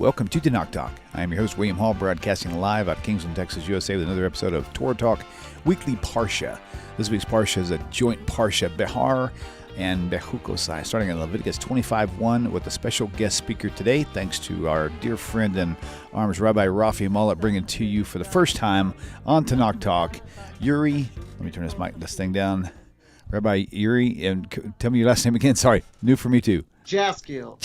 Welcome to TaNaCh Talk. I am your host, William Hall, broadcasting live out of Kingsland, Texas, USA, with another episode of Torah Talk Weekly Parsha. This week's Parsha is a joint Parsha, Behar and Bechukosai, starting in Leviticus 25:1 with a special guest speaker today, thanks to our dear friend and arms, Rabbi Rafi Mullet, bringing to you for the first time on TaNaCh Talk, Yuri. Let me turn this thing down. Rabbi Yuri, and tell me your last name again. Sorry, new for me too. Jaskiel.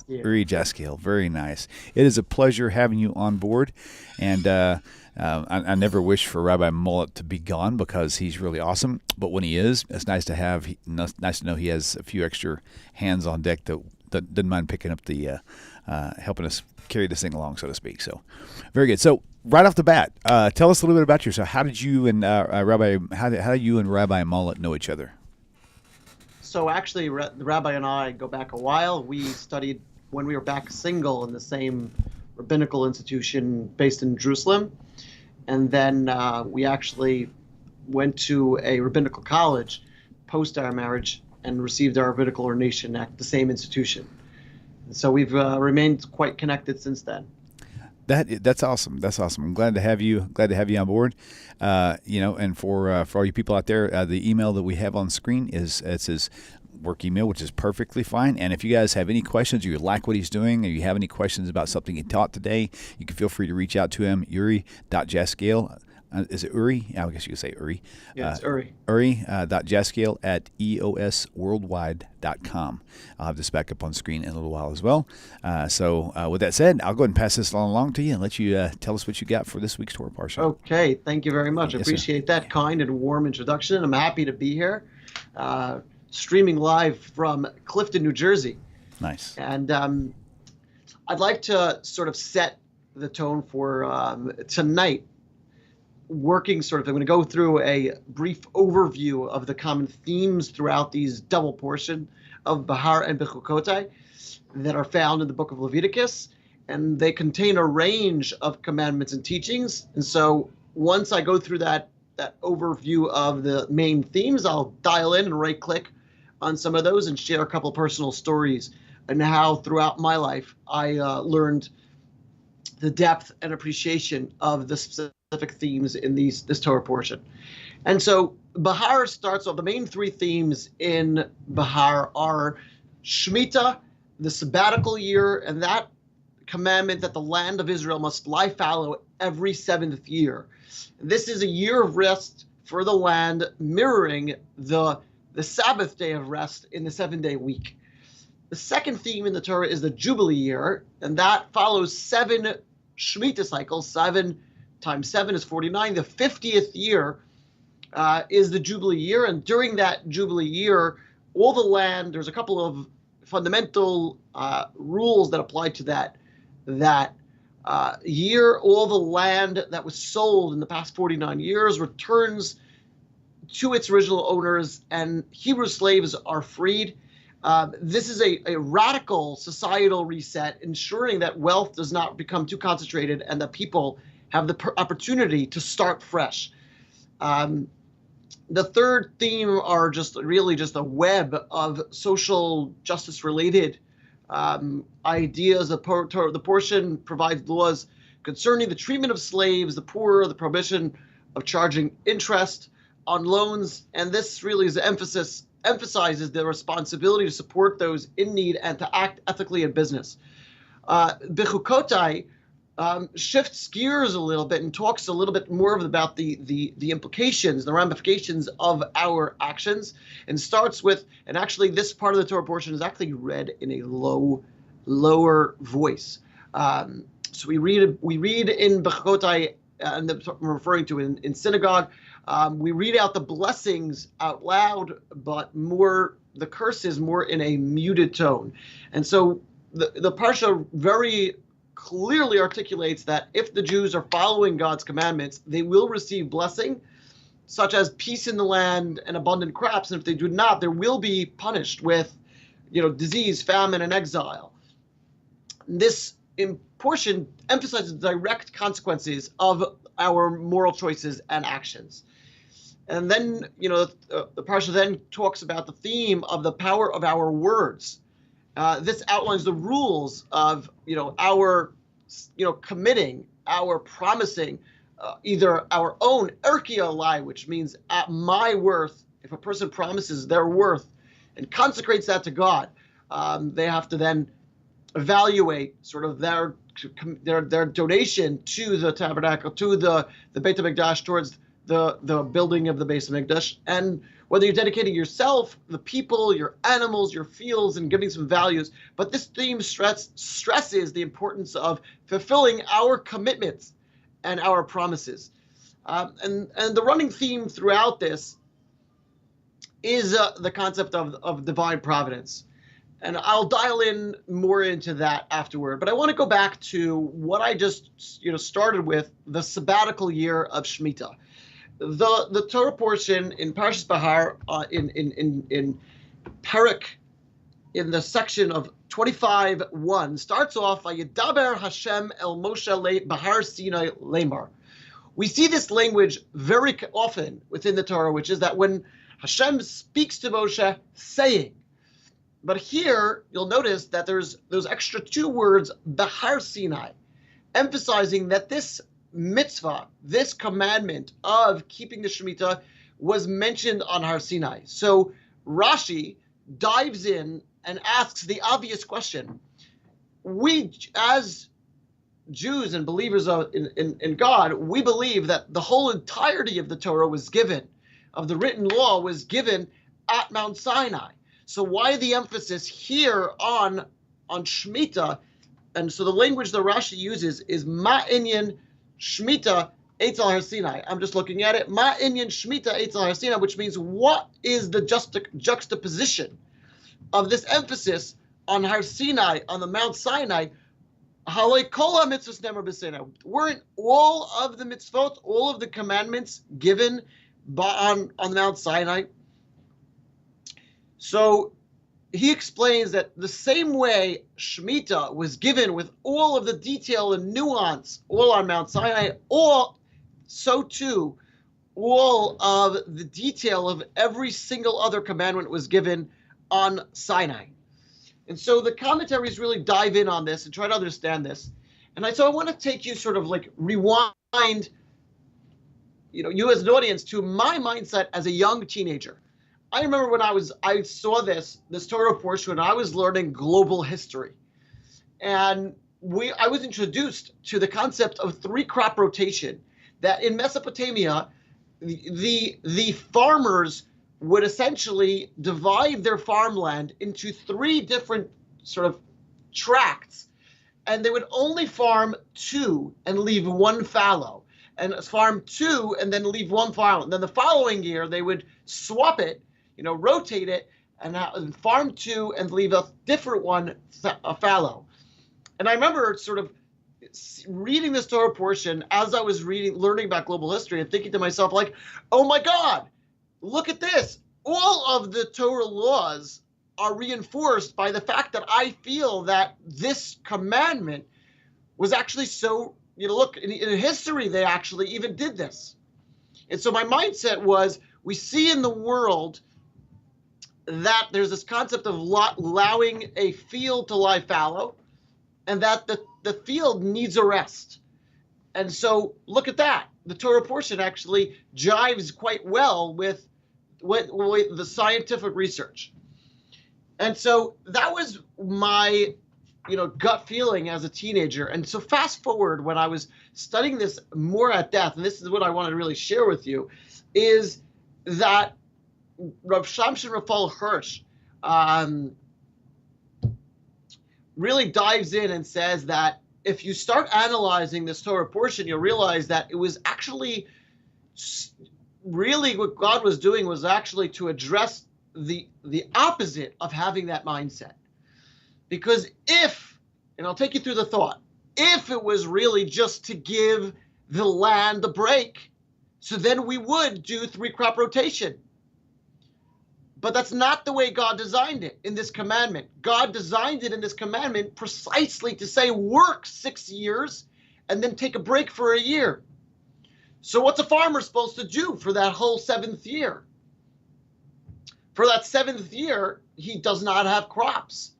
Uri Jaskiel. Very nice. It is a pleasure having you on board. And I never wish for Rabbi Mullet to be gone because he's really awesome. But when he is, it's nice to know he has a few extra hands on deck that didn't mind picking up the helping us carry this thing along, so to speak. So very good. So right off the bat, tell us a little bit about yourself. How did you and how did you and Rabbi Mullet know each other? So actually, the Rabbi and I go back a while. We studied when we were back single in the same rabbinical institution based in Jerusalem. And then we actually went to a rabbinical college post our marriage and received our rabbinical ordination at the same institution. And so we've remained quite connected since then. That's awesome. That's awesome. I'm glad to have you. Glad to have you on board. And for all you people out there, the email that we have on screen is his work email, which is perfectly fine. And if you guys have any questions, or you like what he's doing, or you have any questions about something he taught today, you can feel free to reach out to him. Uri.Jaskiel. Is it Uri? I guess you could say Uri. Yeah, it's Uri. Uri.Jaskiel at eosworldwide.com. I'll have this back up on screen in a little while as well. So with that said, I'll go ahead and pass this along to you and let you tell us what you got for this week's Torah Parsha. Okay, thank you very much. I appreciate that kind and warm introduction. I'm happy to be here, streaming live from Clifton, New Jersey. Nice. And I'd like to sort of set the tone for tonight. I'm going to go through a brief overview of the common themes throughout these double portion of Bahar and Bechukotai that are found in the book of Leviticus, and they contain a range of commandments and teachings. And so once I go through that overview of the main themes, I'll dial in and right-click on some of those and share a couple personal stories and how throughout my life I learned the depth and appreciation of the specific themes in this Torah portion. And so Bahar starts off, the main three themes in Bahar are Shmita, the sabbatical year, and that commandment that the land of Israel must lie fallow every seventh year. This is a year of rest for the land, mirroring the Sabbath day of rest in the 7-day week. The second theme in the Torah is the Jubilee year, and that follows 7 Shmita cycles. 7 times 7 is 49. The 50th year is the Jubilee year, and during that Jubilee year, all the land, there's a couple of fundamental rules that apply to that year. All the land that was sold in the past 49 years returns to its original owners, and Hebrew slaves are freed. This is a radical societal reset, ensuring that wealth does not become too concentrated and that people have the opportunity to start fresh. The third theme are just a web of social justice related ideas. The portion provides laws concerning the treatment of slaves, the poor, the prohibition of charging interest on loans, and this really is the emphasizes the responsibility to support those in need and to act ethically in business. Bechukotai shifts gears a little bit and talks a little bit more about the implications, the ramifications of our actions, and starts with, and actually this part of the Torah portion is actually read in a lower voice. So we read in Bechukotai, and I'm referring to in synagogue. We read out the blessings out loud, but the curses more in a muted tone. And so the Parsha very clearly articulates that if the Jews are following God's commandments, they will receive blessing, such as peace in the land and abundant crops. And if they do not, they will be punished with, disease, famine, and exile. This portion emphasizes the direct consequences of our moral choices and actions. And then, the Parsha then talks about the theme of the power of our words. This outlines the rules of, our, committing, our promising, either our own erkia lie, which means at my worth. If a person promises their worth and consecrates that to God, they have to then evaluate sort of their donation to the tabernacle, to the Beit HaMikdash, towards the building of the Beis HaMikdash, and whether you're dedicating yourself, the people, your animals, your fields, and giving some values. But this theme stresses the importance of fulfilling our commitments and our promises. And the running theme throughout this is the concept of divine providence. And I'll dial in more into that afterward. But I want to go back to what I just started with, the sabbatical year of Shmita. The Torah portion in Parshas Bahar, in Perek, in the section of 25:1, starts off, Vayidaber Hashem el Moshe Bahar Sinai Lemar. We see this language very often within the Torah, which is that when Hashem speaks to Moshe, saying. But here, you'll notice that there's those extra two words, Bahar Sinai, emphasizing that this mitzvah, this commandment of keeping the Shemitah, was mentioned on Har Sinai. So Rashi dives in and asks the obvious question. We, as Jews and believers in God, we believe that the whole entirety of the Torah was given, of the written law was given at Mount Sinai. So why the emphasis here on Shemitah? And so the language that Rashi uses is Ma'inyan Shmita Eitzel Har Sinai. I'm just looking at it. Ma'inyan Shmita Eitzel Har Sinai, which means what is the juxtaposition of this emphasis on Har Sinai, on the Mount Sinai? Halei kol ha-mitzvos ne'emar b'Sinai. Weren't all of the mitzvot, all of the commandments given on Mount Sinai? So he explains that the same way Shmita was given with all of the detail and nuance all on Mount Sinai, so too all of the detail of every single other commandment was given on Sinai. And so the commentaries really dive in on this and try to understand this. And so I want to take you sort of like rewind, you as an audience, to my mindset as a young teenager. I remember when I saw this Torah portion when I was learning global history. And I was introduced to the concept of 3-crop rotation, that in Mesopotamia, the farmers would essentially divide their farmland into 3 different sort of tracts, and they would only farm 2 and leave 1 fallow, and farm 2 and then leave 1 fallow. And then the following year, they would swap it, rotate it, and farm 2 and leave a different one, a fallow. And I remember sort of reading this Torah portion as I was learning about global history, and thinking to myself, like, oh my God, look at this. All of the Torah laws are reinforced by the fact that I feel that this commandment was actually so, look, in history, they actually even did this. And so my mindset was, we see in the world that there's this concept of allowing a field to lie fallow, and that the field needs a rest. And so look at that. The Torah portion actually jives quite well with the scientific research. And so that was my gut feeling as a teenager. And so fast forward, when I was studying this more at depth, and this is what I wanted to really share with you, is that Rav Shamshin Raphael Hirsch really dives in and says that if you start analyzing this Torah portion, you'll realize that it was actually really what God was doing was actually to address the opposite of having that mindset. Because and I'll take you through the thought, if it was really just to give the land a break, so then we would do 3-crop rotation. But that's not the way God designed it in this commandment. God designed it in this commandment precisely to say work 6 years and then take a break for a year. So what's a farmer supposed to do for that whole 7th year? For that 7th year, he does not have crops.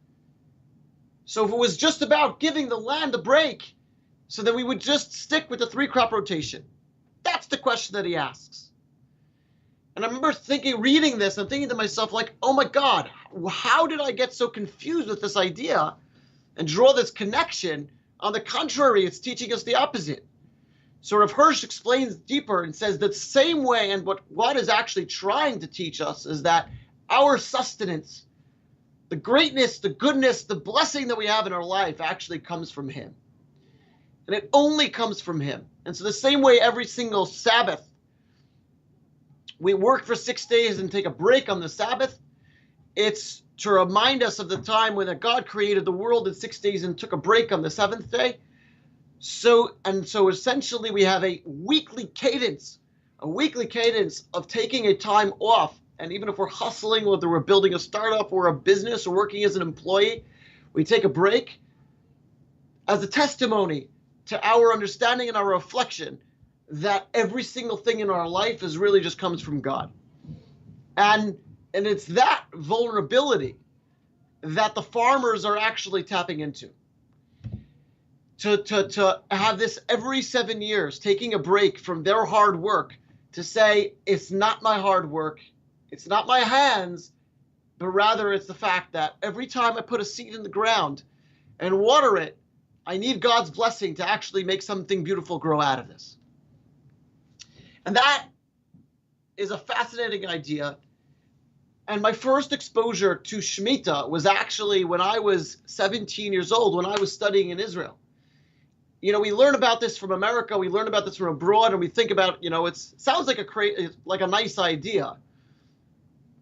So if it was just about giving the land a break, so then we would just stick with the 3-crop rotation. That's the question that he asks. And I remember reading this and thinking to myself, like, oh my God, how did I get so confused with this idea and draw this connection? On the contrary, it's teaching us the opposite. So Rav Hirsch explains deeper and says that same way, and what God is actually trying to teach us is that our sustenance, the greatness, the goodness, the blessing that we have in our life actually comes from Him. And it only comes from Him. And so the same way every single Sabbath, we work for 6 days and take a break on the Sabbath, it's to remind us of the time when God created the world in 6 days and took a break on the 7th day. So essentially we have a weekly cadence of taking a time off. And even if we're hustling, whether we're building a startup or a business or working as an employee, we take a break as a testimony to our understanding and our reflection that every single thing in our life is really just comes from God. And it's that vulnerability that the farmers are actually tapping into. To have this every 7 years, taking a break from their hard work to say, it's not my hard work, it's not my hands, but rather it's the fact that every time I put a seed in the ground and water it, I need God's blessing to actually make something beautiful grow out of this. And that is a fascinating idea. And my first exposure to Shmita was actually when I was 17 years old, when I was studying in Israel. You know, we learn about this from America, we learn about this from abroad, and we think about, you know, it sounds like a nice idea.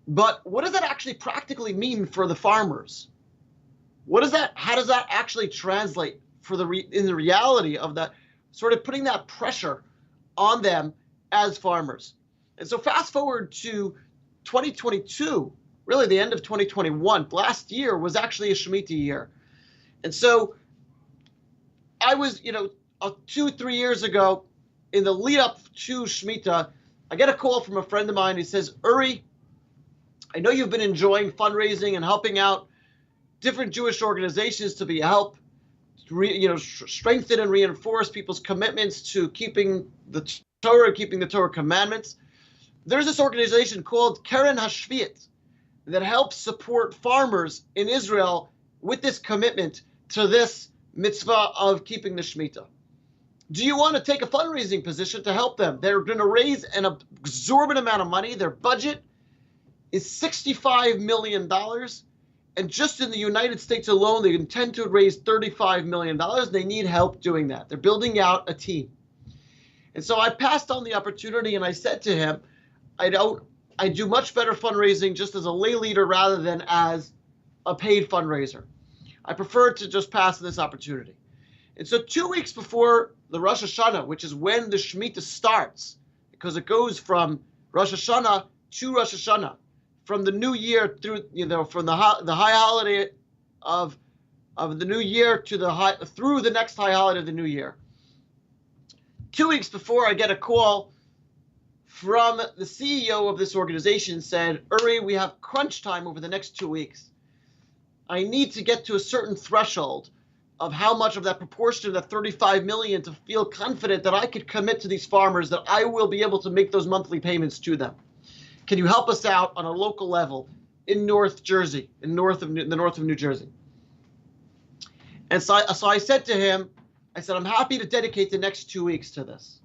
But what does that actually practically mean for the farmers? How does that actually translate in the reality of that, sort of putting that pressure on them as farmers? And so fast forward to 2022, really the end of 2021, last year was actually a Shemitah year. And so I was, 2-3 years ago, in the lead up to Shmita, I get a call from a friend of mine. He says, Uri, I know you've been enjoying fundraising and helping out different Jewish organizations to be help, strengthen and reinforce people's commitments to keeping the Torah, keeping the Torah commandments. There's this organization called Keren HaShviat that helps support farmers in Israel with this commitment to this mitzvah of keeping the Shmita. Do you want to take a fundraising position to help them? They're going to raise an exorbitant amount of money. Their budget is $65 million. And just in the United States alone, they intend to raise $35 million. They need help doing that. They're building out a team. And so I passed on the opportunity and I said to him, I do much better fundraising just as a lay leader rather than as a paid fundraiser. I prefer to just pass this opportunity. And so 2 weeks before the Rosh Hashanah, which is when the Shmita starts, because it goes from Rosh Hashanah to Rosh Hashanah, from the new year through, from the high holiday of the new year to through the next high holiday of the new year. 2 weeks before, I get a call from the CEO of this organization, said, Uri, we have crunch time over the next 2 weeks. I need to get to a certain threshold of how much of that proportion of that 35 million to feel confident that I could commit to these farmers, that I will be able to make those monthly payments to them. Can you help us out on a local level in North Jersey, in the north of New Jersey? And so I said to him, I'm happy to dedicate the next 2 weeks to this.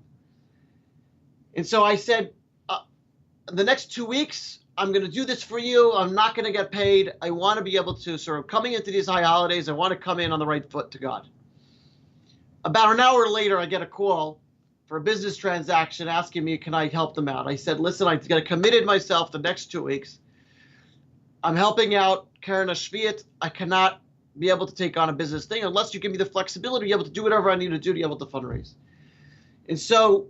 And so I said, the next 2 weeks, I'm going to do this for you. I'm not going to get paid. I want to be able to coming into these high holidays, I want to come in on the right foot to God. About an hour later, I get a call for a business transaction asking me, can I help them out? I said, listen, I committed myself the next 2 weeks. I'm helping out Keren HaShviat. I cannot be able to take on a business thing unless you give me the flexibility to be able to do whatever I need to do to be able to fundraise. And so,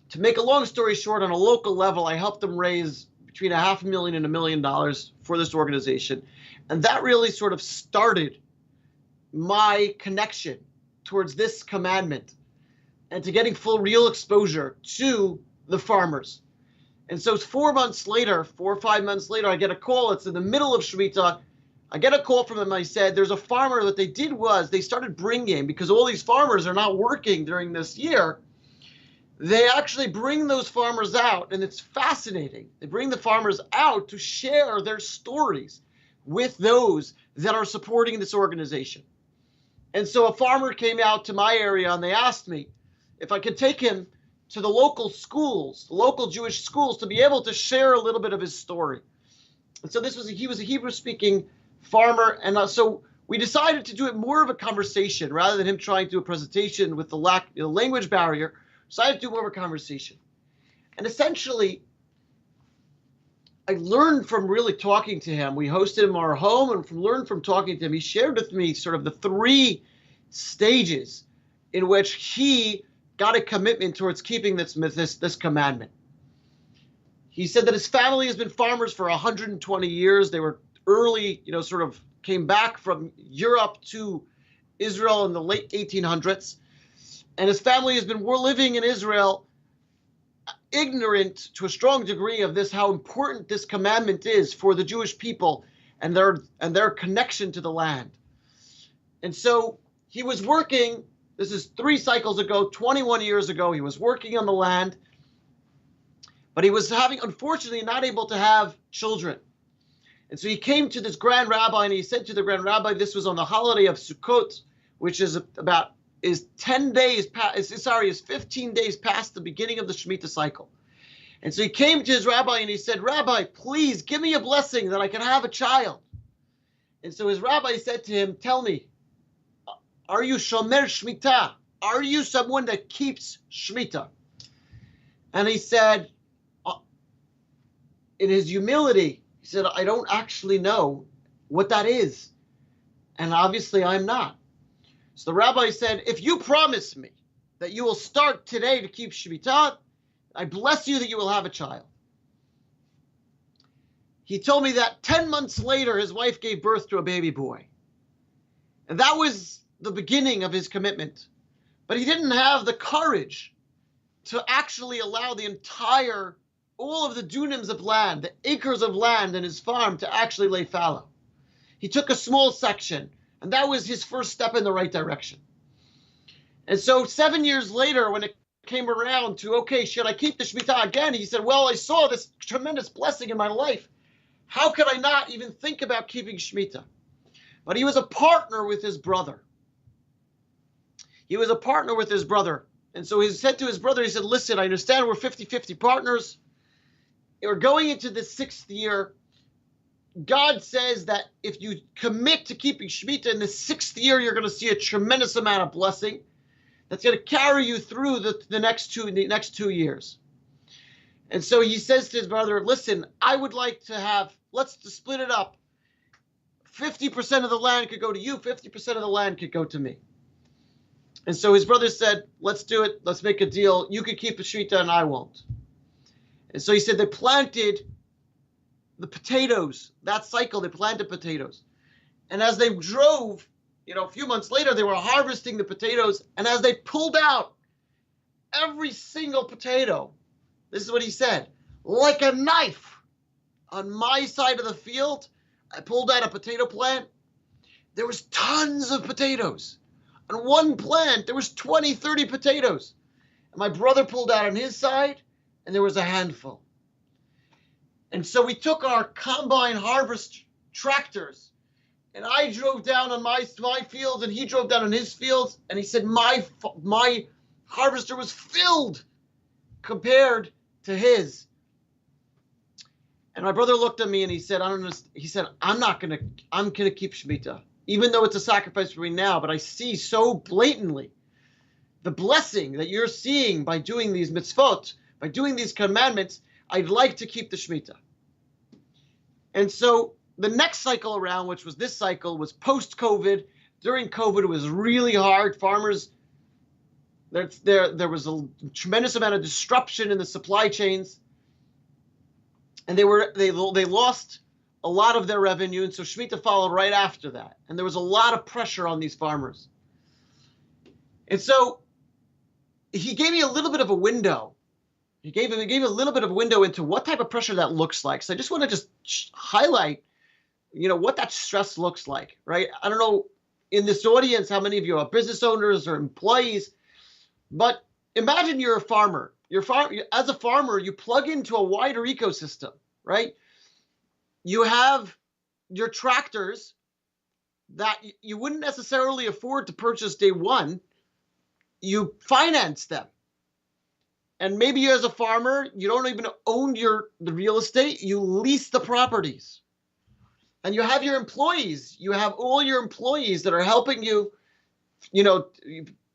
to make a long story short, on a local level, I helped them raise between $500,000 and $1 million for this organization. And that really sort of started my connection towards this commandment and to getting full real exposure to the farmers. And so 4 months later, 4 or 5 months later, I get a call. It's in the middle of Shmita. I get a call from him. I said, there's a farmer. What they did was they started bringing, because all these farmers are not working during this year, they actually bring those farmers out, and it's fascinating. They bring the farmers out to share their stories with those that are supporting this organization. And so a farmer came out to my area, and they asked me if I could take him to the local schools, the local Jewish schools, to be able to share a little bit of his story. And so he was a Hebrew-speaking farmer, and so we decided to do it more of a conversation rather than him trying to do a presentation with the language barrier. Decided to do more of a conversation. And essentially, I learned from really talking to him. We hosted him in our home, and learned from talking to him, he shared with me sort of the 3 stages in which he got a commitment towards keeping this commandment. He said that his family has been farmers for 120 years. They were early, sort of came back from Europe to Israel in the late 1800s. And his family has been living in Israel ignorant to a strong degree of this, how important this commandment is for the Jewish people and their connection to the land. And so he was working, this is 3 cycles ago, 21 years ago, he was working on the land, but he was unfortunately not able to have children. And so he came to this grand rabbi, and he said to the grand rabbi, this was on the holiday of Sukkot, which is 15 days past the beginning of the Shmita cycle. And so he came to his rabbi and he said, Rabbi, please give me a blessing that I can have a child. And so his rabbi said to him, tell me, are you shomer Shmita? Are you someone that keeps Shmita? And he said, in his humility, he said, I don't actually know what that is. And obviously I'm not. So the rabbi said, if you promise me that you will start today to keep Shmita, I bless you that you will have a child. He told me that 10 months later, his wife gave birth to a baby boy. And that was the beginning of his commitment. But he didn't have the courage to actually allow all of the dunims of land, the acres of land in his farm to actually lay fallow. He took a small section, and that was his first step in the right direction. And so 7 years later, when it came around to, okay, should I keep the Shmita again? He said, well, I saw this tremendous blessing in my life. How could I not even think about keeping Shmita? But he was a partner with his brother. And so he said to his brother, he said, listen, I understand we're 50-50 partners. We're going into the 6th year. God says that if you commit to keeping Shmita in the 6th year, you're going to see a tremendous amount of blessing that's going to carry you through the next 2 years. And so he says to his brother, listen, I would like to let's split it up. 50% of the land could go to you, 50% of the land could go to me. And so his brother said, let's do it. Let's make a deal. You could keep the Shmita and I won't. And so he said they planted the potatoes. That cycle, they planted potatoes. And as they drove, a few months later, they were harvesting the potatoes. And as they pulled out every single potato, this is what he said, like a knife on my side of the field, I pulled out a potato plant. There was tons of potatoes. On one plant, there was 20, 30 potatoes. And my brother pulled out on his side, and there was a handful. And so we took our combine harvest tractors, and I drove down on my fields, and he drove down on his fields, and he said my harvester was filled compared to his. And my brother looked at me and he said, I'm gonna keep Shmita, even though it's a sacrifice for me now, but I see so blatantly the blessing that you're seeing by doing these mitzvot, by doing these commandments. I'd like to keep the Shmita. And so the next cycle around, which was this cycle, was post-COVID. During COVID, it was really hard. Farmers, there was a tremendous amount of disruption in the supply chains. And they lost a lot of their revenue, and so Shmita followed right after that. And there was a lot of pressure on these farmers. And so he gave me a little bit of a window. He gave me a little bit of a window into what type of pressure that looks like. So I just want to highlight what that stress looks like, right? I don't know in this audience how many of you are business owners or employees, but imagine you're a farmer. As a farmer, you plug into a wider ecosystem, right? You have your tractors that you wouldn't necessarily afford to purchase day one. You finance them. And maybe you as a farmer, you don't even own the real estate, you lease the properties. And you have your employees. You have all your employees that are helping you,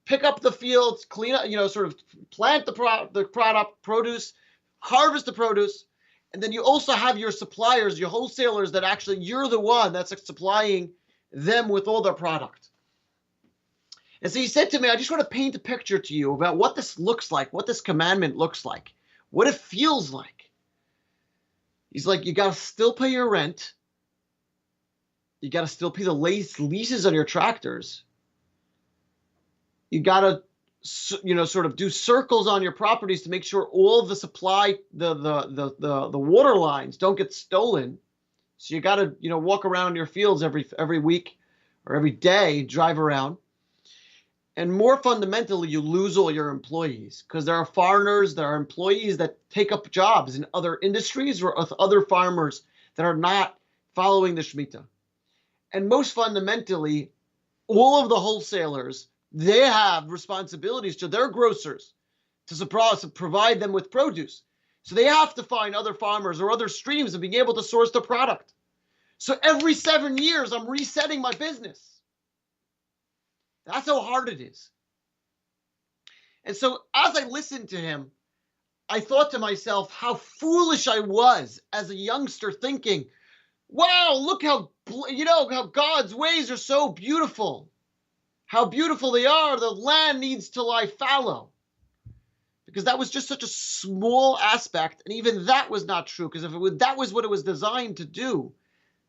pick up the fields, clean up, sort of plant the produce, harvest the produce. And then you also have your suppliers, your wholesalers that actually you're the one that's supplying them with all their product. And so he said to me, I just want to paint a picture to you about what this looks like, what this commandment looks like, what it feels like. He's like, you got to still pay your rent. You got to still pay the leases on your tractors. You got to, sort of do circles on your properties to make sure all the supply, the water lines don't get stolen. So you got to, walk around your fields every week or every day, drive around. And more fundamentally, you lose all your employees because there are foreigners, there are employees that take up jobs in other industries or with other farmers that are not following the Shmita. And most fundamentally, all of the wholesalers, they have responsibilities to their grocers to provide them with produce. So they have to find other farmers or other streams of being able to source the product. So every 7 years, I'm resetting my business. That's how hard it is. And so as I listened to him, I thought to myself how foolish I was as a youngster thinking, wow, look how God's ways are so beautiful. How beautiful they are. The land needs to lie fallow. Because that was just such a small aspect. And even that was not true. Because if that was what it was designed to do,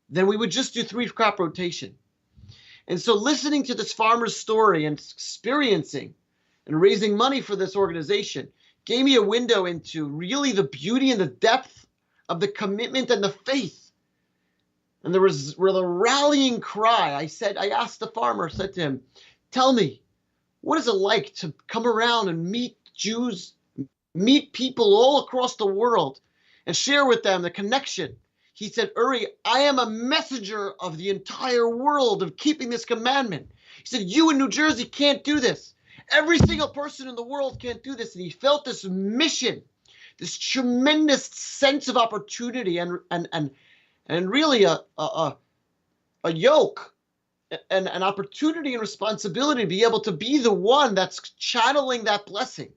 then we would just do 3-crop rotation. And so listening to this farmer's story and experiencing and raising money for this organization gave me a window into really the beauty and the depth of the commitment and the faith. And there was a rallying cry. I asked the farmer, said to him, tell me, what is it like to come around and meet Jews, meet people all across the world and share with them the connection? He said, Uri, I am a messenger of the entire world of keeping this commandment. He said, you in New Jersey can't do this. Every single person in the world can't do this. And he felt this mission, this tremendous sense of opportunity and really a yoke and an opportunity and responsibility to be able to be the one that's channeling that blessing.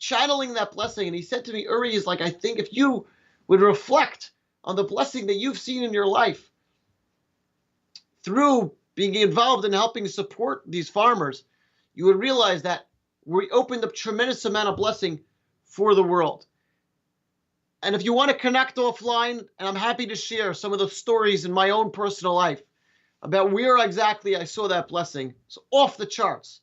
And he said to me, Uri, is like, I think if you would reflect on the blessing that you've seen in your life through being involved in helping support these farmers, you would realize that we opened up tremendous amount of blessing for the world. And if you want to connect offline, and I'm happy to share some of the stories in my own personal life about where exactly I saw that blessing. It's off the charts.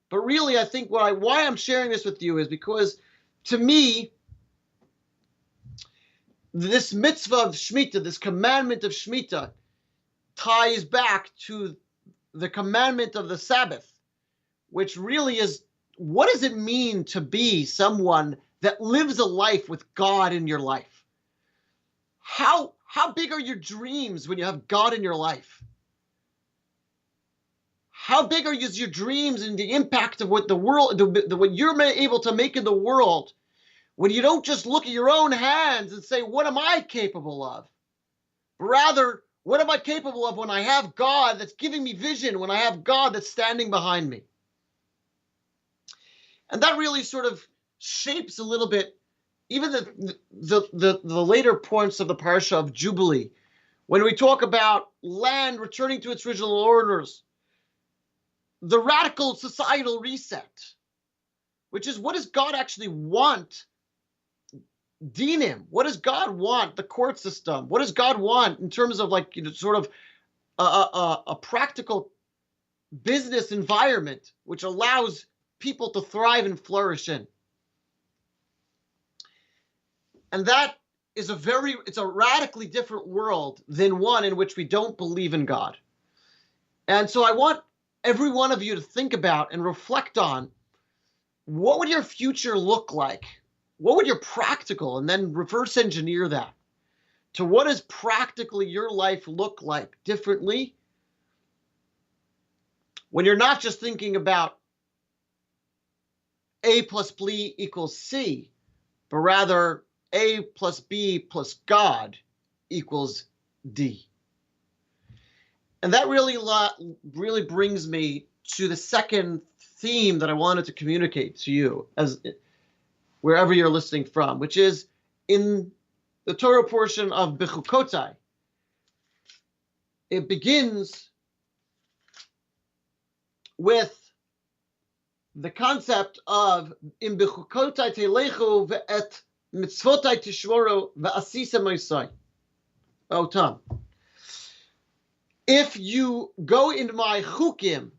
But really, I think why I'm sharing this with you is because, to me, this mitzvah of Shmita, this commandment of Shmita, ties back to the commandment of the Sabbath, which really is, what does it mean to be someone that lives a life with God in your life? How big are your dreams when you have God in your life? How big are your dreams and the impact of what what you're able to make in the world when you don't just look at your own hands and say, what am I capable of? But rather, what am I capable of when I have God that's giving me vision, when I have God that's standing behind me? And that really sort of shapes a little bit even the later points of the Parsha of Jubilee, when we talk about land returning to its original owners, the radical societal reset, which is, what does God actually want? Dinim. What does God want? The court system. What does God want in terms of sort of a practical business environment which allows people to thrive and flourish in? And that it's a radically different world than one in which we don't believe in God. And so I want every one of you to think about and reflect on, what would your future look like? What would your practical, and then reverse engineer that to what does practically your life look like differently when you're not just thinking about A plus B equals C, but rather A plus B plus God equals D. And that really brings me to the second theme that I wanted to communicate to you, as wherever you're listening from, which is in the Torah portion of Bechukotai. It begins with the concept of in Bechukotai telechu ve'et mitzvotai tishmoru ve'asisa moisai. Oh, Tom. If you go into my chukim,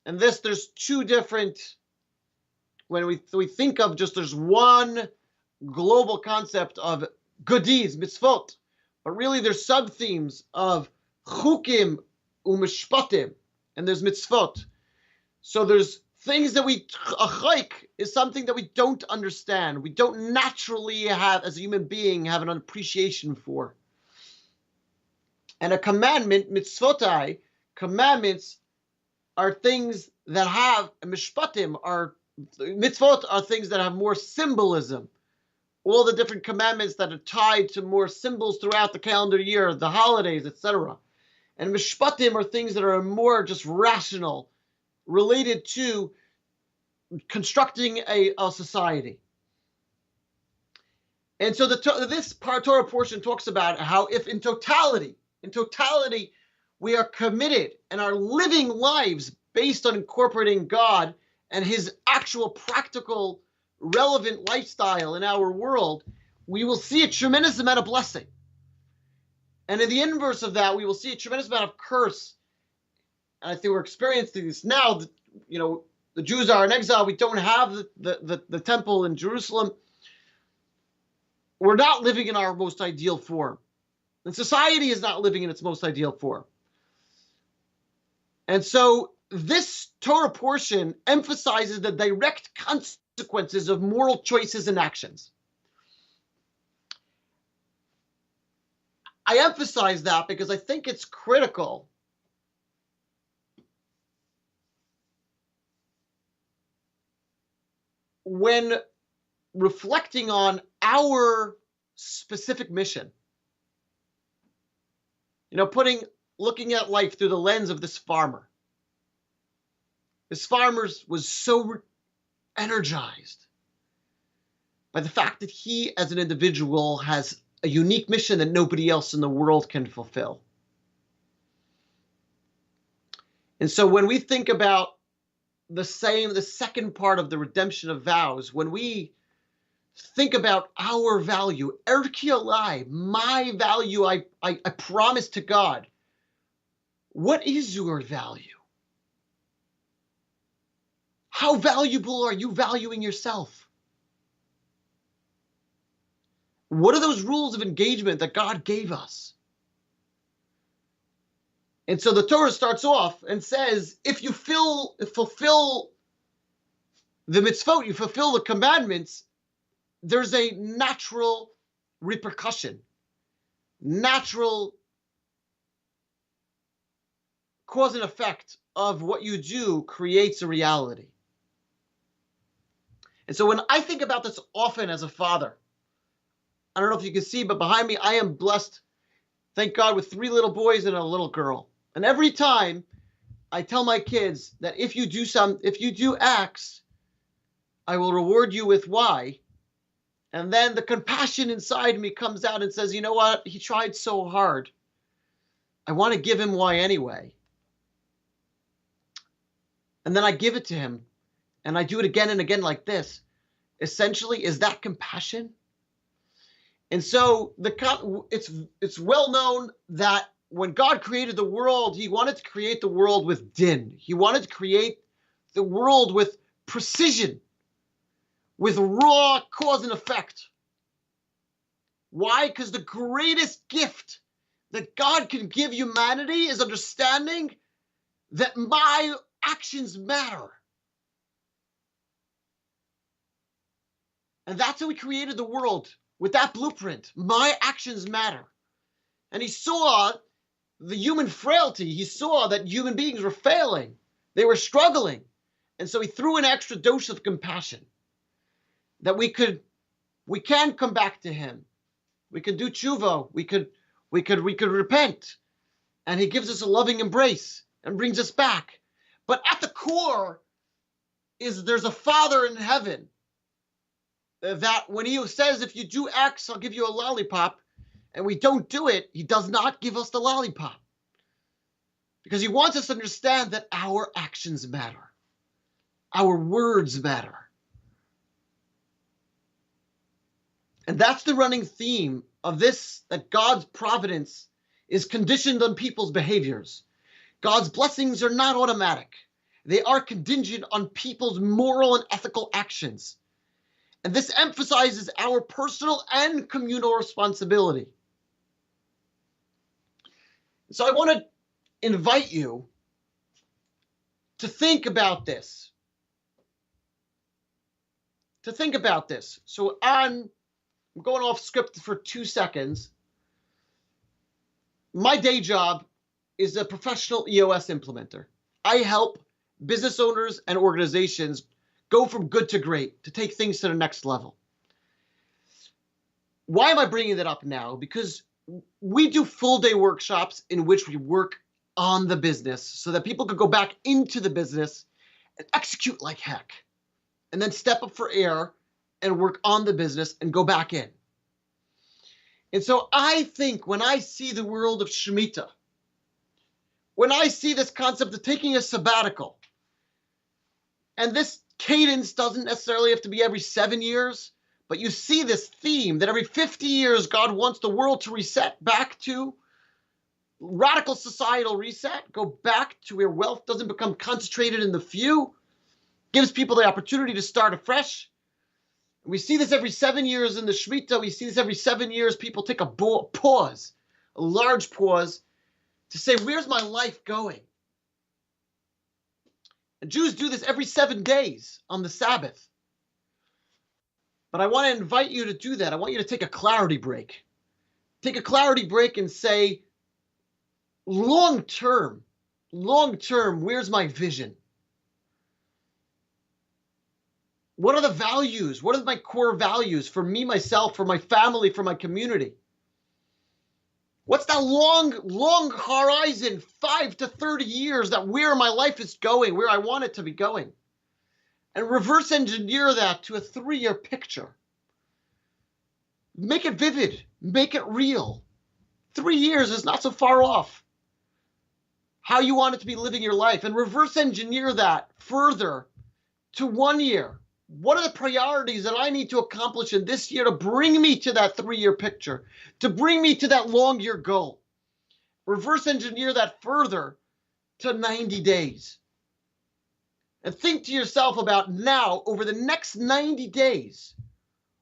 and there's two different, when we think of just there's one global concept of good deeds, mitzvot, but really there's sub-themes of chukim umishpatim, and there's mitzvot. So there's things that a chayk is something that we don't understand, we don't naturally have, as a human being, have an appreciation for. And a commandment, mitzvotai, commandments are things that have, mishpatim mitzvot are things that have more symbolism. All the different commandments that are tied to more symbols throughout the calendar year, the holidays, etc. And mishpatim are things that are more just rational, related to constructing a society. And so this Torah portion talks about how if in totality, we are committed and are living lives based on incorporating God and his actual practical, relevant lifestyle in our world, we will see a tremendous amount of blessing. And in the inverse of that, we will see a tremendous amount of curse. And I think we're experiencing this now. The Jews are in exile. We don't have the temple in Jerusalem. We're not living in our most ideal form. And society is not living in its most ideal form. And so this Torah portion emphasizes the direct consequences of moral choices and actions. I emphasize that because I think it's critical when reflecting on our specific mission. Looking at life through the lens of this farmer. This farmer was so energized by the fact that he, as an individual, has a unique mission that nobody else in the world can fulfill. And so when we think about the second part of the redemption of vows, when we think about our value, erki alai, my value, I promise to God. What is your value? How valuable are you valuing yourself? What are those rules of engagement that God gave us? And so the Torah starts off and says, if you fulfill the mitzvot, you fulfill the commandments, there's a natural repercussion, natural cause and effect of what you do creates a reality. And so when I think about this often as a father, I don't know if you can see, but behind me, I am blessed, thank God, with 3 little boys and a little girl. And every time I tell my kids that if you do X, I will reward you with Y. And then the compassion inside me comes out and says, you know what? He tried so hard. I want to give him Y anyway. And then I give it to him. And I do it again and again like this. Essentially, is that compassion? And so it's well known that when God created the world, he wanted to create the world with din. He wanted to create the world with precision, with raw cause and effect. Why? Because the greatest gift that God can give humanity is understanding that my actions matter. And that's how he created the world, with that blueprint. My actions matter. And he saw the human frailty. He saw that human beings were failing. They were struggling. And so he threw an extra dose of compassion that we can come back to him. We can do tshuva. We could repent. And he gives us a loving embrace and brings us back. But at the core is there's a Father in heaven that when he says, if you do X, I'll give you a lollipop, and we don't do it, he does not give us the lollipop. Because he wants us to understand that our actions matter. Our words matter. And that's the running theme of this, that God's providence is conditioned on people's behaviors. God's blessings are not automatic. They are contingent on people's moral and ethical actions. And this emphasizes our personal and communal responsibility. So I want to invite you to think about this. So I'm going off script for 2 seconds. My day job is a professional EOS implementer. I help business owners and organizations go from good to great, to take things to the next level. Why am I bringing that up now? Because we do full day workshops in which we work on the business so that people could go back into the business and execute like heck, and then step up for air and work on the business and go back in. And so I think when I see the world of Shmita, when I see this concept of taking a sabbatical, and this cadence doesn't necessarily have to be every 7 years, but you see this theme that every 50 years, God wants the world to reset back to radical societal reset, go back to where wealth doesn't become concentrated in the few, gives people the opportunity to start afresh. We see this every 7 years in the Shmita. We see this every 7 years. People take a pause, a large pause, to say, where's my life going? And Jews do this every 7 days on the Sabbath. But I want to invite you to do that. I want you to take a clarity break. Take a clarity break and say, long term, where's my vision? What are the values? What are my core values for me, myself, for my family, for my community? What's that long horizon, 5 to 30 years, that where my life is going, where I want it to be going? And reverse engineer that to a 3-year picture. Make it vivid. Make it real. 3 years is not so far off. How you want it to be living your life. And reverse engineer that further to 1 year. What are the priorities that I need to accomplish in this year to bring me to that 3-year picture, to bring me to that long-year goal? Reverse engineer that further to 90 days. And think to yourself about now, over the next 90 days,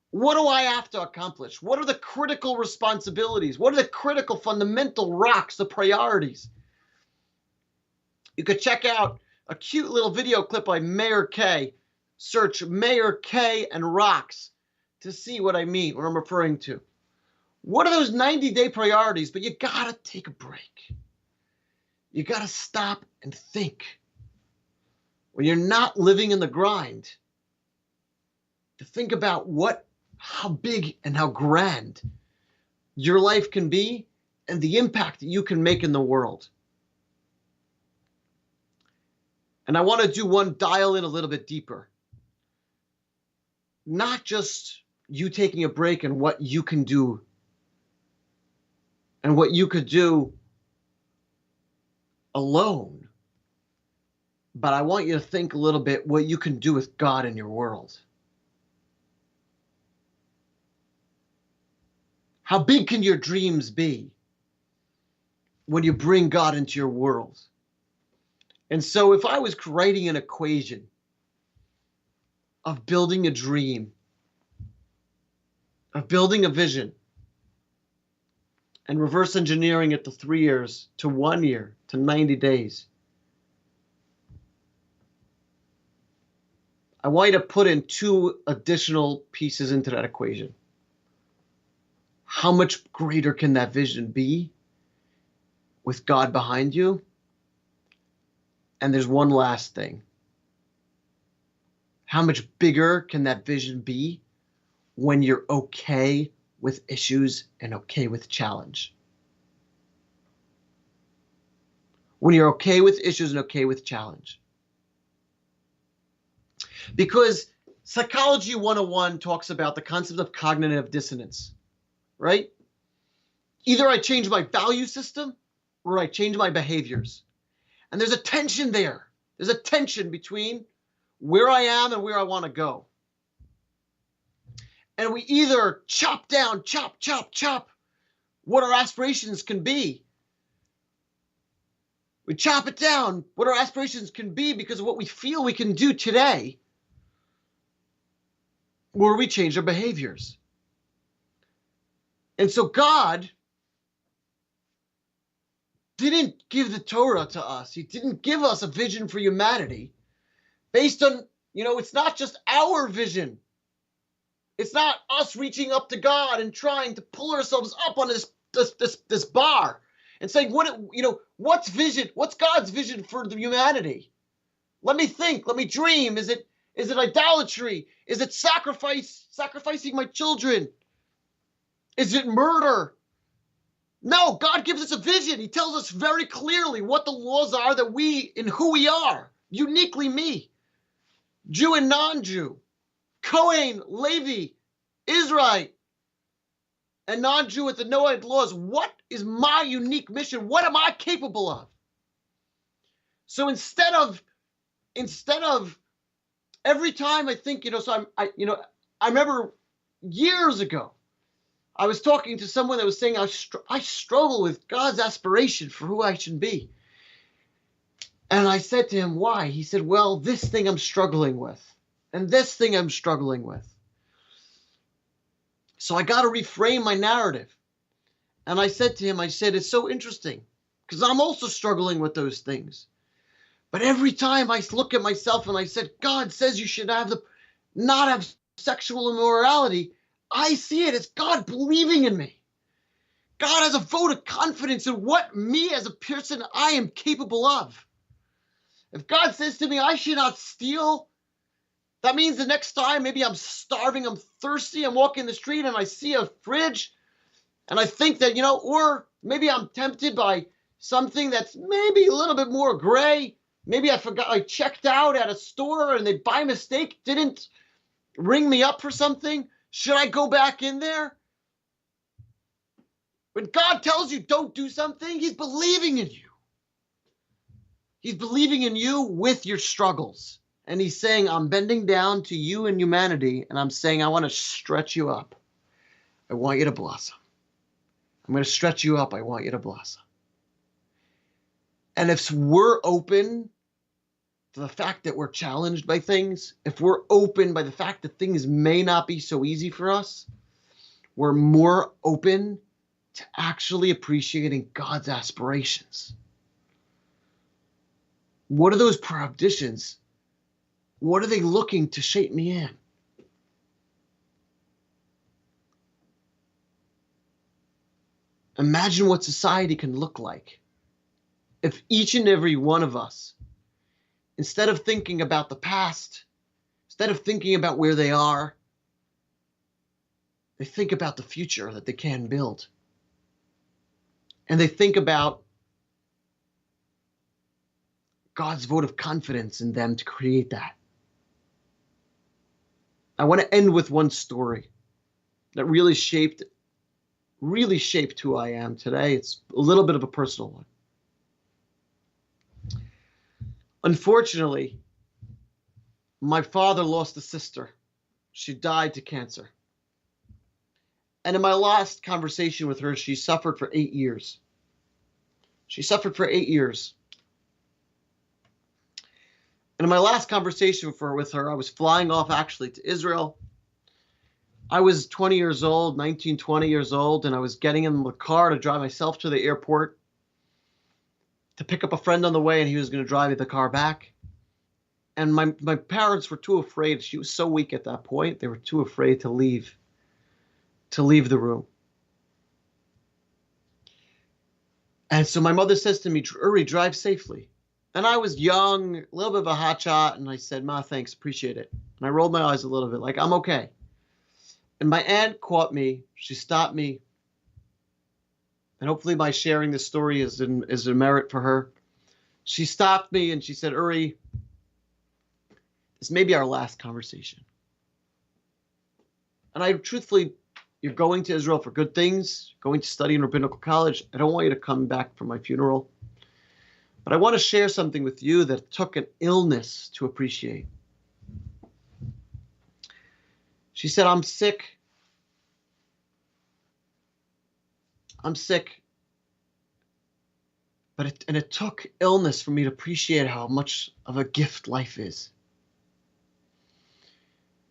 what do I have to accomplish? What are the critical responsibilities? What are the critical fundamental rocks, the priorities? You could check out a cute little video clip by Mayor K. Search Mayor K and rocks to see what I mean, what I'm referring to. What are those 90-day priorities? But you gotta take a break. You gotta stop and think. When you're not living in the grind, to think about how big and how grand your life can be and the impact that you can make in the world. And I want to do one dial in a little bit deeper. Not just you taking a break and what you can do and what you could do alone, but I want you to think a little bit what you can do with God in your world. How big can your dreams be when you bring God into your world? And so if I was writing an equation of building a dream, of building a vision, and reverse engineering it to 3 years, to 1 year, to 90 days. I want you to put in 2 additional pieces into that equation. How much greater can that vision be with God behind you? And there's one last thing. How much bigger can that vision be when you're okay with issues and okay with challenge? When you're okay with issues and okay with challenge. Because Psychology 101 talks about the concept of cognitive dissonance, right? Either I change my value system or I change my behaviors. And there's a tension there. There's a tension between where I am and where I want to go. And we either chop down, chop what our aspirations can be. We chop it down, what our aspirations can be because of what we feel we can do today. Or we change our behaviors. And so God didn't give the Torah to us. He didn't give us a vision for humanity based on, it's not just our vision. It's not us reaching up to God and trying to pull ourselves up on this bar and saying, what's vision? What's God's vision for the humanity? Let me think. Let me dream. Is it idolatry? Is it sacrificing my children? Is it murder? No, God gives us a vision. He tells us very clearly what the laws are that who we are, uniquely me, Jew and non-Jew, Kohen, Levi, Israelite, and non-Jew with the Noahide laws. What is my unique mission? What am I capable of? So instead of every time I think, I remember years ago, I was talking to someone that was saying, I struggle with God's aspiration for who I should be. And I said to him, why? He said, well, this thing I'm struggling with, and this thing I'm struggling with. So I got to reframe my narrative. And I said to him, it's so interesting, because I'm also struggling with those things. But every time I look at myself and I said, God says you should not have sexual immorality, I see it as God believing in me. God has a vote of confidence in what me as a person I am capable of. If God says to me, I should not steal, that means the next time maybe I'm starving, I'm thirsty, I'm walking the street and I see a fridge and I think that, or maybe I'm tempted by something that's maybe a little bit more gray. Maybe I checked out at a store and they by mistake didn't ring me up for something. Should I go back in there? When God tells you don't do something, he's believing in you. He's believing in you with your struggles. And he's saying, I'm bending down to you and humanity, and I'm saying, I want to stretch you up. I want you to blossom. I'm going to stretch you up. I want you to blossom. And if we're open to the fact that we're challenged by things, if we're open by the fact that things may not be so easy for us, we're more open to actually appreciating God's aspirations. What are those prohibitions? What are they looking to shape me in? Imagine what society can look like if each and every one of us, instead of thinking about the past, instead of thinking about where they are, they think about the future that they can build. And they think about God's vote of confidence in them to create that. I want to end with one story that really shaped who I am today. It's a little bit of a personal one. Unfortunately, my father lost a sister. She died to cancer. And in my last conversation with her, she suffered for 8 years. She suffered for 8 years. And in my last conversation with her, I was flying off actually to Israel. I was 20 years old, 19, 20 years old, and I was getting in the car to drive myself to the airport to pick up a friend on the way, and he was going to drive the car back. And my parents were too afraid. She was so weak at that point. They were too afraid to leave the room. And so my mother says to me, Uri, drive safely. And I was young, a little bit of a hotshot, and I said, Ma, thanks, appreciate it. And I rolled my eyes a little bit, like, I'm okay. And my aunt caught me. She stopped me. And hopefully my sharing this story is a merit for her. She stopped me and she said, Uri, this may be our last conversation. And I truthfully, you're going to Israel for good things, going to study in rabbinical college. I don't want you to come back for my funeral. But I want to share something with you that took an illness to appreciate. She said, I'm sick. I'm sick. But it took illness for me to appreciate how much of a gift life is.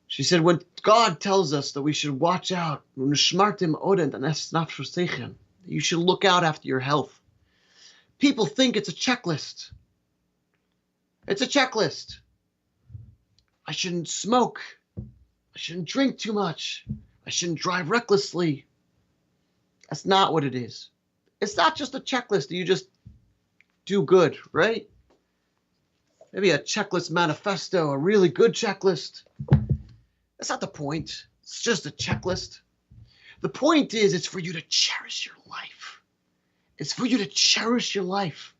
She said, when God tells us that we should watch out, you should look out after your health. People think it's a checklist. It's a checklist. I shouldn't smoke. I shouldn't drink too much. I shouldn't drive recklessly. That's not what it is. It's not just a checklist that you just do good, right? Maybe a checklist manifesto, a really good checklist. That's not the point. It's just a checklist. The point is, it's for you to cherish your life. It's for you to cherish your life.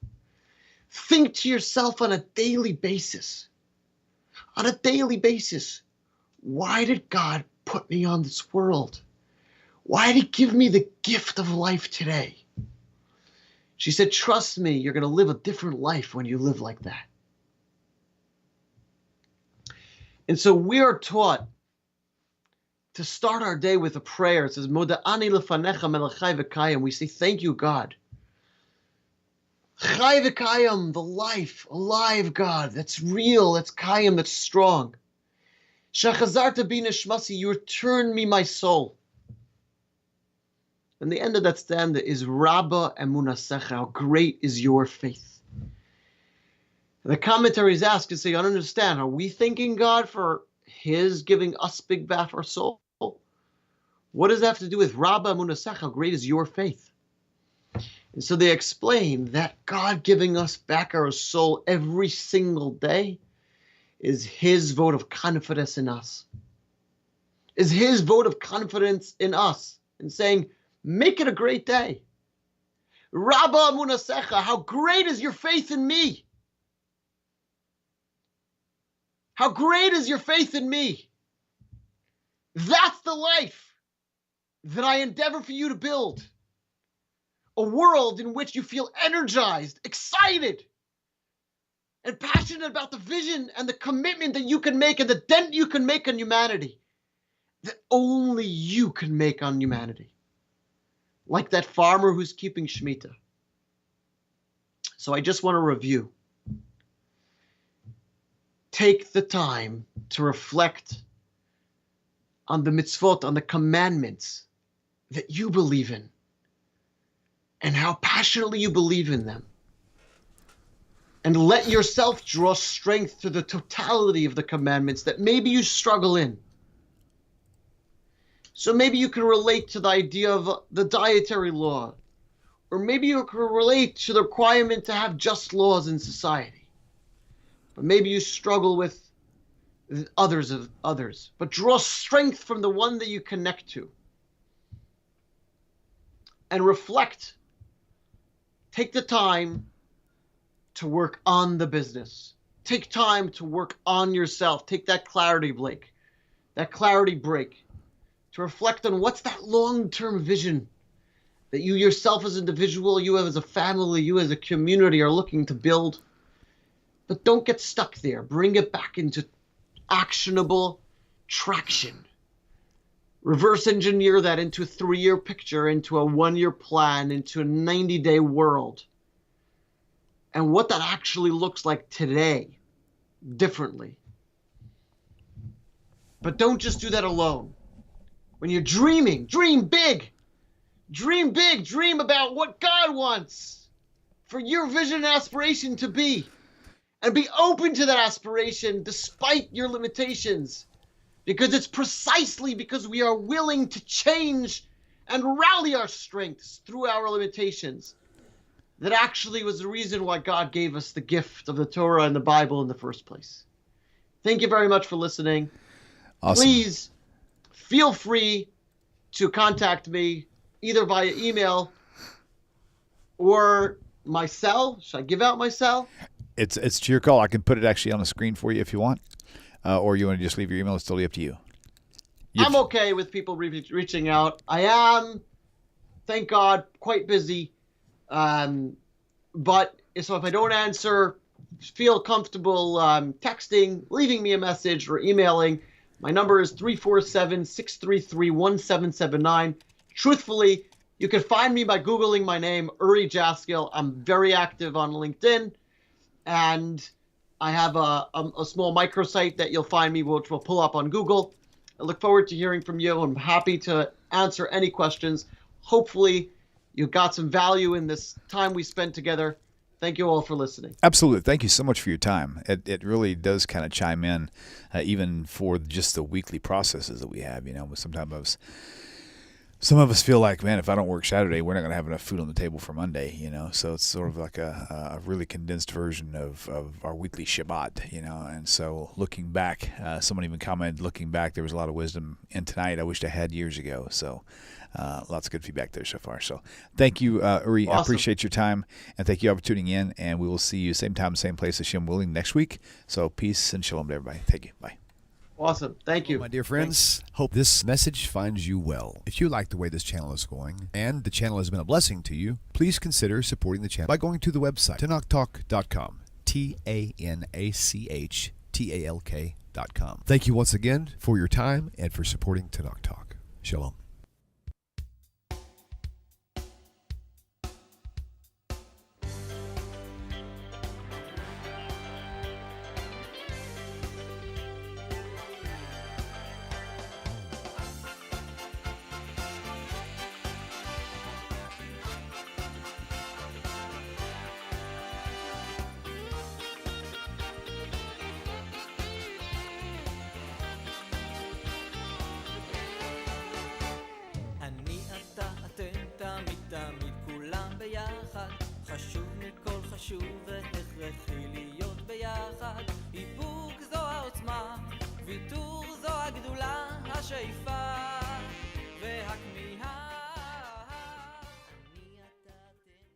Think to yourself on a daily basis. On a daily basis. Why did God put me on this world? Why did he give me the gift of life today? She said, trust me, you're going to live a different life when you live like that. And so we are taught to start our day with a prayer. It says, Moda'ani lefanecha melechai v'kayim. We say, thank you, God. Chai v'kayim, the life, alive God, that's real, that's kayim, that's strong. Shachazarta bi nishmasi, you return me my soul. And the end of that stanza is Rabba emunasecha, how great is your faith. And the commentaries ask and say, I don't understand, are we thanking God for his giving us big bath our soul? What does that have to do with Rabba emunasecha, how great is your faith? And so they explain that God giving us back our soul every single day is his vote of confidence in us. Is his vote of confidence in us and saying, make it a great day. Rabba emunasecha, how great is your faith in me? How great is your faith in me? That's the life that I endeavor for you to build. A world in which you feel energized, excited, and passionate about the vision and the commitment that you can make and the dent you can make on humanity that only you can make on humanity. Like that farmer who's keeping Shmita. So I just want to review. Take the time to reflect on the mitzvot, on the commandments that you believe in and how passionately you believe in them. And let yourself draw strength to the totality of the commandments that maybe you struggle in. So maybe you can relate to the idea of the dietary law, or maybe you can relate to the requirement to have just laws in society. But maybe you struggle with others. But draw strength from the one that you connect to. And reflect. Take the time to work on the business. Take time to work on yourself. Take that clarity break. To reflect on what's that long-term vision that you yourself as an individual, you as a family, you as a community are looking to build. But don't get stuck there. Bring it back into actionable traction. Reverse engineer that into a 3-year picture, into a 1-year plan, into a 90-day world. And what that actually looks like today, differently. But don't just do that alone. when you're dreaming, dream big. Dream big. Dream about what God wants for your vision and aspiration to be. And be open to that aspiration despite your limitations. Because it's precisely because we are willing to change and rally our strengths through our limitations that actually was the reason why God gave us the gift of the Torah and the Bible in the first place. Thank you very much for listening. Awesome. Please feel free to contact me either via email or my cell. Should I give out my cell? It's to your call. I can put it actually on the screen for you if you want, or you want to just leave your email. It's totally up to you. I'm okay with people reaching out. I am, thank God, quite busy. But so if I don't answer, feel comfortable texting, leaving me a message, or emailing. My number is 347-633-1779. Truthfully, you can find me by Googling my name, Uri Jaskiel. I'm very active on LinkedIn. And I have a small microsite that you'll find me, which will pull up on Google. I look forward to hearing from you. I'm happy to answer any questions. Hopefully, you got some value in this time we spent together. Thank you all for listening. Absolutely. Thank you so much for your time. It really does kind of chime in, even for just the weekly processes that we have. You know, sometimes some of us feel like, man, if I don't work Saturday, we're not going to have enough food on the table for Monday, you know. So it's sort of like a really condensed version of our weekly Shabbat, you know. And so looking back, someone even commented, looking back, there was a lot of wisdom in tonight I wished I had years ago. So lots of good feedback there so far. So thank you, Uri. Awesome. I appreciate your time. And thank you all for tuning in. And we will see you same time, same place, Hashem willing, next week. So peace and shalom to everybody. Thank you. Bye. Awesome. Thank you. My dear friends, hope this message finds you well. If you like the way this channel is going and the channel has been a blessing to you, please consider supporting the channel by going to the website, TaNaChTalk.com, TaNaChTalk.com. Thank you once again for your time and for supporting TaNaCh Talk. Shalom. חשוב והכרחי להיות ביחד. איפוק זו העוצמה, ויתור זו הגדולה, השאיפה